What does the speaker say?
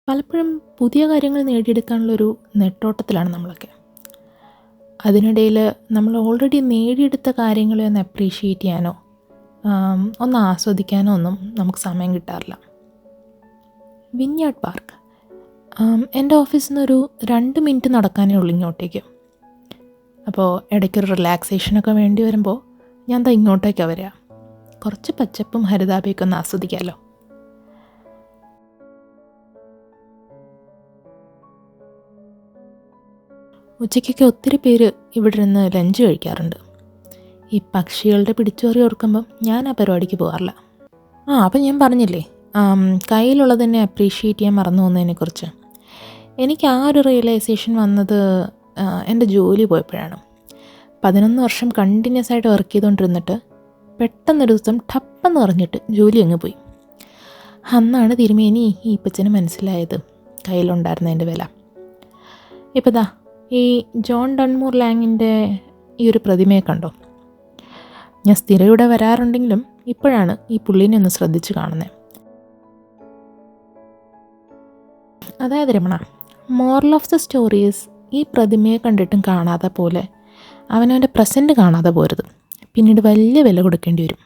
പലപ്പോഴും പുതിയ കാര്യങ്ങൾ നേടിയെടുക്കാനുള്ളൊരു നെട്ടോട്ടത്തിലാണ് നമ്മളൊക്കെ. അതിനിടയിൽ നമ്മൾ ഓൾറെഡി നേടിയെടുത്ത കാര്യങ്ങളെ ഒന്ന് അപ്രീഷിയേറ്റ് ചെയ്യാനോ ഒന്ന് ആസ്വദിക്കാനോ ഒന്നും നമുക്ക് സമയം കിട്ടാറില്ല. വിൻയാർഡ് പാർക്ക് എൻ്റെ ഓഫീസിൽ നിന്നൊരു 2 മിനിറ്റ് നടക്കാനേ ഉള്ളൂ ഇങ്ങോട്ടേക്ക്. അപ്പോൾ ഇടയ്ക്കൊരു റിലാക്സേഷനൊക്കെ വേണ്ടി വരുമ്പോൾ ഞാൻ ദാ ഇങ്ങോട്ടേക്കാണ് വരിക. കുറച്ച് പച്ചപ്പും ഹരിതാപയൊക്കെ ഒന്ന് ആസ്വദിക്കാമല്ലോ. ഉച്ചയ്ക്കൊക്കെ ഒത്തിരി പേര് ഇവിടെ ഇരുന്ന് ലഞ്ച് കഴിക്കാറുണ്ട്. ഈ പക്ഷികളുടെ പിടിച്ചുപറി ഓർക്കുമ്പം ഞാൻ ആ പരിപാടിക്ക് പോകാറില്ല. അപ്പം ഞാൻ പറഞ്ഞില്ലേ, കയ്യിലുള്ളത് തന്നെ അപ്രീഷിയേറ്റ് ചെയ്യാൻ മറന്നു പോകുന്നതിനെക്കുറിച്ച്. എനിക്ക് ആ ഒരു റിയലൈസേഷൻ വന്നത് എൻ്റെ ജോലി പോയപ്പോഴാണ്. 11 വർഷം കണ്ടിന്യൂസ് ആയിട്ട് വർക്ക് ചെയ്തുകൊണ്ടിരുന്നിട്ട് പെട്ടെന്നൊരു ദിവസം ടപ്പെന്ന് പറഞ്ഞിട്ട് ജോലി അങ്ങ് പോയി. അന്നാണ് തിരുമേനി ഈ ഇപ്പച്ചന് മനസ്സിലായത് കയ്യിലുണ്ടായിരുന്നതിൻ്റെ വില. ഇപ്പോൾ ദാ ഈ ജോൺ ഡൺമൂർ ലാങ്ങിൻ്റെ ഈ ഒരു പ്രതിമയെ കണ്ടോ? ഞാൻ സ്ഥിരം ഇവിടെ വരാറുണ്ടെങ്കിലും ഇപ്പോഴാണ് ഈ പുള്ളീനെ ഒന്ന് ശ്രദ്ധിച്ച് കാണുന്നത്. അതായത് Ramana, moral of the stories, ഈ പ്രതിമയെ കണ്ടിട്ടും കാണാതെ പോലെ അവനവൻ്റെ പ്രസൻറ്റ് കാണാതെ പോരുത്. പിന്നീട് വലിയ വില കൊടുക്കേണ്ടി വരും.